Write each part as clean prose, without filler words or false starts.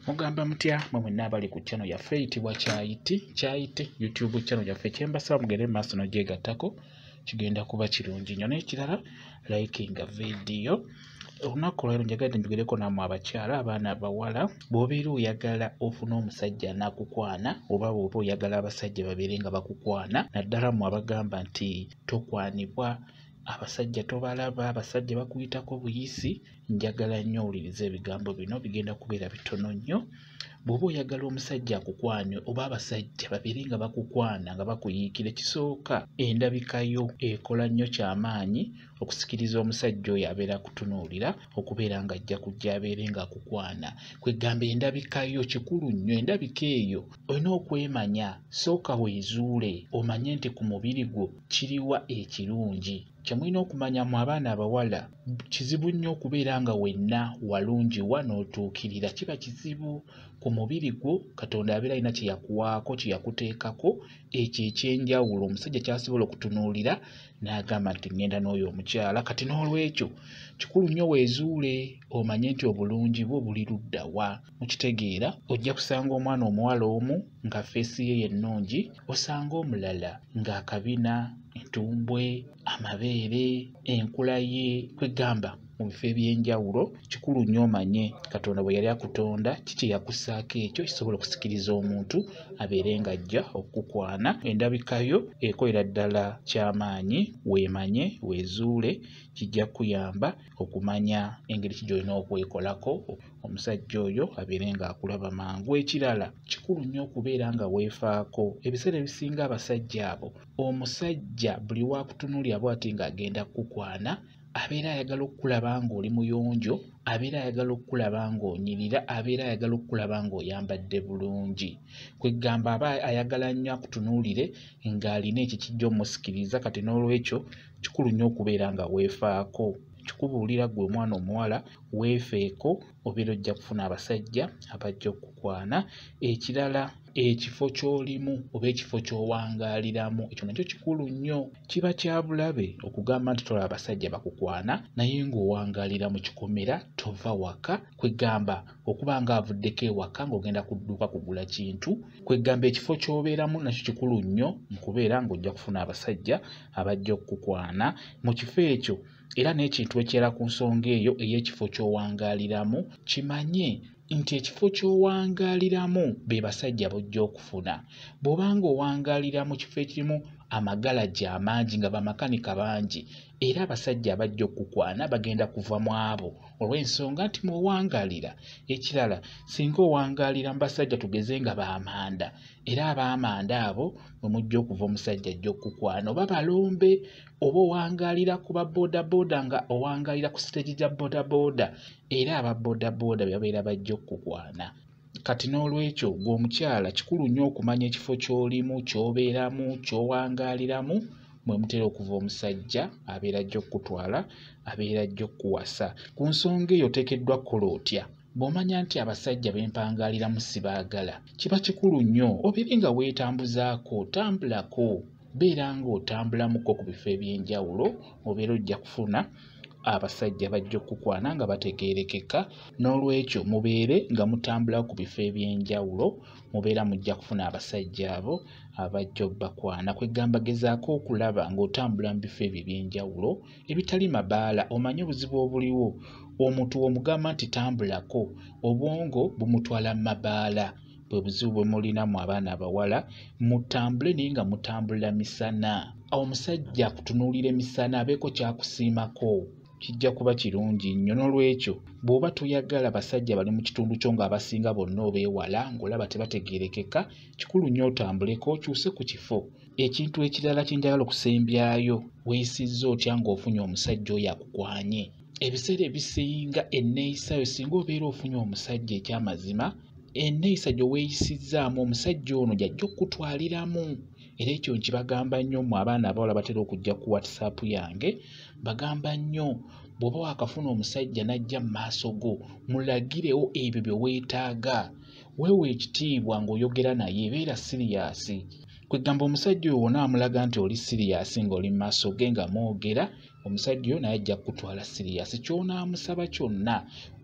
Mugamba mutya mwe mwenna abali ku channel yaffe eyitibwa Kyayiti YouTube channel yaffe kyembasaba mugende maaso n'ogyegattako kigenda kuba kirungi nnyo. N'ekirala likinga video. Olunaku olwaleero njagadde njogereko nammwe abakyala abaana abawala bw'obeera oyagala ofune omusajja n'akukwana oba bw'oba oyagala abasajja babeere nga bakukwana naddala mmwe abagamba nti tokwanibwa abasajja tobalaba abasajja bakuyitako buyisi njagala nnyo owulirize ebigambo bino bigenda kubeera bitono nnyo. Bw'oba oyagala omusajja akukwane oba abasajja babeere nga bakukwana nga bakuyiikira ekisooka endabika yo ekola nnyo kyamaanyi okusikiriza omusajja oyo abeera akutunuulira okubeera nga ajja kujja abeere nga akukwana. Kwegamba endabika yo kikulu nnyo. Endabika eyo olina okwemanya sooka weezuule omanye nti ku mubiri gwo kiriwa ekirungi. Kyemulina okumanya mu abaana abawala kizibu nnyo okubeera nga wenna walungiwa n'otuukirira. Kiba kizibu ku mubiri gwo Katonda abeera alina kye yakuwaako kye yakuteekako ekyo ekyenjawulo omusajja ky'asobola okutunuulira n'agamba nti ŋŋenda n'oyo omukyala. Kati n'olwekyo kikulu nnyo weezuule omanye nti obulungi bwo buli ludda wa. Mukitegeera ojja kusanga omwana omuwala omu nga feesi ye yennungi osanga omulala ng'akabina entumbwe amabeere enkula ye kwegamba mu bifo ebyenjawulo. Kikulu nnyo omanye Katonda bwe yali akutonda kiki yakussaako ekyo kisobola okusikiriza omuntu abeere nga ajja okukukwana. Endabika yo ekolera ddala kyamaanyi weemanye weezuule kijja kuyamba okumanya engeri ki gy'olina okwekolako omusajja oyo abeere nga akulaba mangu. Ekirala kikulu nnyo okubeera nga weefaako. Ebiseera ebisinga abasajja abo omusajja buli waakutunuulira bw'ati ng'agenda kukukwana abeera ayagala okukulaba ng'oli muyonjo, abeera ayagala okukulaba ng'onyirira, abeera ayagala okukulaba ng'oyambadde bulungi. Kwegamba aba ayagala nnyo akutunuulire ng'alina ekyo kijja omusikiriza. Kati n'olwekyo kikulu nnyo okubeera nga weefaako. Kikubuulira ggwe omwana omuwala weefeeko obeera ojja kufuna abasajja abajja okukukwana. Ekirala ekifo ky'olimu oba ekifo ky'owangaaliramu ekyo nakyo kikulu nnyo. Kiba kya bulabe okugamba nti tolaba abasajja bakukwana naye ng'owangaalira mu kikomera tova waka. Kwegamba okuba ng'avuddeko ewaka ng'ogenda ku dduuka kugula kintu. Kwegamba ekifo ky'obeeramu nakyo kikulu nnyo mu kubeera ng'ojja kufuna abasajja abajja okukukwana mu kifo ekyo. Era n'ekintu ekirala ku nsonga eyo ey'ekifo ky'owangaaliramu kimanye nti ekifo ky'owangaaliramu be basajja bojja okufuna. Bw'obanga owangaalira mu kifo ekirimu amagalagi amangi nga bamakanika bangi era abasajja abajja okukukwana bagenda kuva mu abo olw'ensonga nti mw'owangaalira. Ekirala singa owangaalira mu basajja tugeze nga baamanda era abaamanda abo bwe mujja okuva omusajja ajja okukukwana oba balombe oba owangaalira ku baboodabooda nga owangaalira ku siteegi za boodabooda era ababoodabooda babeera bajja okukukwana. Kati n'olwekyo gwe omukyala kikulu nnyo okumanya ekifo ky'olimu ky'obeeramu ky'owangaaliramu mwe mutera okuva omusajja abeera ajja okukutwala abeera ajja okukuwasa. Ku nsonga eyo oteekeddwa kukola otya? Bw'omanya nti abasajja bempangaaliramu sibaagala kiba kikulu nnyo obeere nga weetambuzaako otambulako. Beera ng'otambulamuko ku bifo ebyenjawulo obeera ojja kufuna abasajja bajja okukukwana nga bategeerekeka. N'olwekyo mubeere nga mutambula ku bifo ebyenjawulo mubeera mujja kufuna abasajja abo abajja obbakwana. Kwegamba gezaako okulaba ng'otambula mu bifo ebyo ebyenjawulo ebitali mabaala omanye obuzibu obuliwo. Omuntu omugamba nti tambulako obwongo bumutwala mu mabaala. Bwe buzibu bwe mulina mu abaana abawala mutambule naye nga mutambulira misana. Omusajja akutunuulira emisana abeeko kyakusiimako kijja kuba kirungi nnyo. N'olwekyo bw'oba toyagala basajja bali mu kitundu kyo ng'abasinga bonna obeewala ng'olaba tebategeerekeka kikulu nnyo otambuleko okyuse ku kifo. Ekintu ekirala kye njagala okusembyayo weeyisizza otya ng'ofunye omusajja oyo akukwanye. Ebiseera ebisinga enneeyisa yo singa obeera ofunye omusajja ekyamazima enneeyisa gye weeyisizzaamu omusajja ono gy'ajja okukutwaliramu. Era ekyo nkibagamba nnyo mu abaana abawala batera okujja ku WhatsApp yange bagamba nnyo bw'oba waakafuna omusajja n'ajja mu maaso go mulagirewo ebyo bye weetaaga. Weewa ekitiibwa ng'oyogera naye beera siriyasi. Kwegamba omusajja oyo wona amulaga nti oli siriyasi ng'oli mu maaso ge nga mwogera omusajja oyo naye ajja kukutwala siriyasi. Ky'onaamusaba kyonna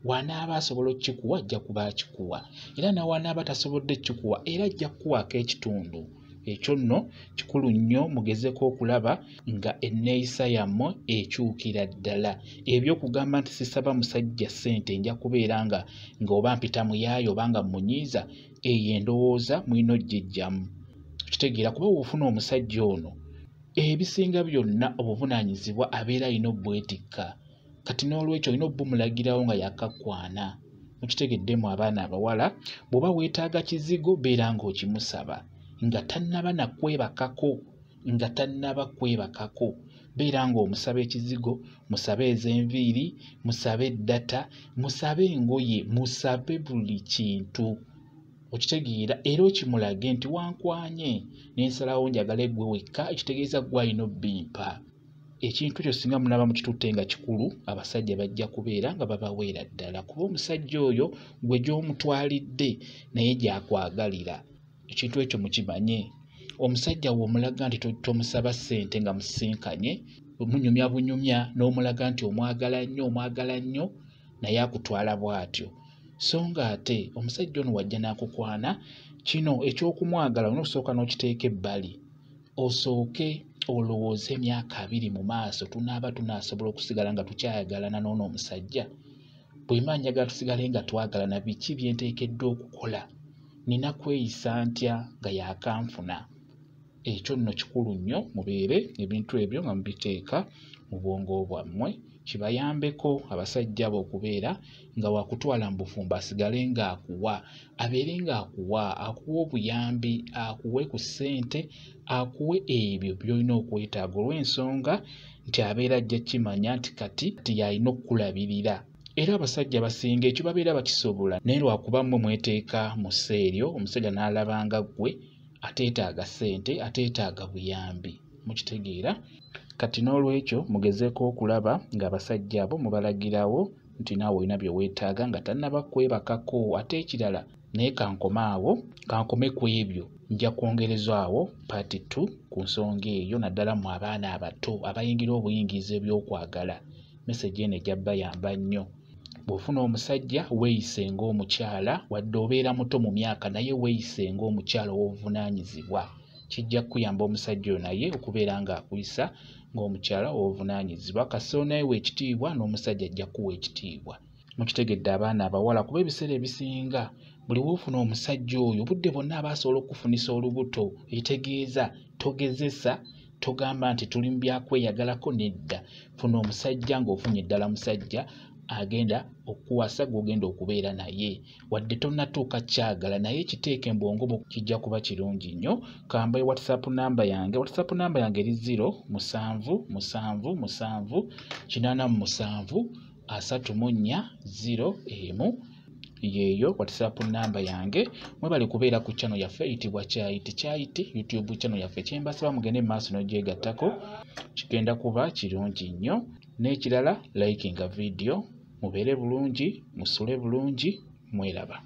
wanaaba asobola okikuwa ajja kuba akikuwa, era na wanaaba tasobodde kikuwa era ajja kukuwaako ekitundu. Ekyo nno kikulu nnyo, mugezeko okulaba nga enneeyisa yammwe ekyukira ddala. Ebyokugamba nti sisaba musajja ssente nja kubeera nga oba mpita muyaayo oba nga munyiiza, eyo endowooza mulina oggyeggyamu. Kitegeera kuba bw'ofuna omusajja ono ebisinga byonna obuvunaanyizibwa abeera alina obbwetikka. Kati n'olwekyo olina obbumulagirawo nga yakakwana. Mukitegeddemu abaana abawala, bw'oba weetaaga kizigo beera ng'okimusaba nga tannaba kwebakako, beera ng'omusaba ekizigo, musabe ez'enviiri, musabe eddata, musabe engoye, musabe buli kintu. Okitegeera era okimulage nti wankwanye n'ensalawo njagala eggwe wekka, ekitegeeza ggwe alina obbimpa. Ekintu ekyo singa munaba mukitutte nga kikulu, abasajja bajja kubeera nga babaweera ddala, kuba omusajja oyo gwe gy'omutwalidde naye gy'akwagalira. Ekintu ekyo mukimanye. Omusajja bw'omulaga nti tomusaba ssente nga musisinkanye, munyumya bunyumya n'omulaga nti omwagala nnyo, naye akutwala bw'atyo. So nga ate omusajja ono wajja n'akukwana, kino ekyokumwagala olina okusooka n'okiteeka ebbali, osooke olowooze emyaka 2 mu maaso tunaasobola okusigala nga tukyayagalana n'ono omusajja. Bwe mba njagala tusigale nga twagalana, biki bye nteekeddwa okukola? Nina kweyisa ntya nga yakanfuna? Ekyo nno kikulu nnyo, mubeere ebintu ebyo nga mubiteeka mu bwongo bwammwe, kibayambeko abasajja abo okubeera nga wakutwala mu bufumbo asigale ng'akuwa, abeere ng'akuwa, akuwa obuyambi, akuwe ku ssente, akuwe ebyo by'olina okwetaaga, olw'ensonga nti abeera ajja kimanya nti kati yalina okukulabirira. Era abasajja basinga ekyo babeera bakisobola, naye lwakuba mmwe mweteeka mu sseeryo, omusajja n'alabanga ggwe ateetaaga ssente, ateetaaga buyambi. Mukitegeera? Kati n'olwekyo mugezeeko okulaba ng'abasajja abo mubalagirawo nti naawe olina bye weetaaga nga tannaba kwebakako. Ate ekirala, naye kankome ku ebyo, nja kwongerezaawo part 2 ku nsonga eyo, naddala mu abaana abato abayingira obuyingizi ebyokwagala. Message eno ejja bayamba nnyo. Bw'ofuna omusajja weeyise ng'omukyala, wadde obeera muto mu myaka naye weeyise ng'omukyala ow'obuvunaanyizibwa. Kijja kuyamba omusajja oyo naye okubeera ng'akuyisa ng'omukyala ow'obuvunaanyizibwa. Kasoonawo naye w'ekitiibwa n'omusajja ajja kuwa ekitiibwa. Mukitegedde abaana abawala, kuba ebiseera ebisinga buli woofuna omusajja oyo obudde bwonna aba asobola okufunisa olubuto. Ekitegeeza togezesa, togamba nti tuli mu byakweyagalako, nedda. Funa omusajja ng'ofunye ddala musajja agenda okuwasa gw'ogenda okubeera naye, wadde tonnatuuka kyagala naye ekiteeke mu bwongo bwo, kijja kuba kirungi nnyo. Kamba WhatsApp namba yange. WhatsApp namba yange eri 0778734 yeeyo WhatsApp namba yange. Mwebale kubeera ku channel yaffe eyitibwa Kyayiti YouTube channel yaffe. Kyembasaba mugende mu maaso n'ogyegattako, kigenda kuba kirungi nnyo. N'ekirala likinga video. Mubeere bulungi, musule bulungi, mweraba.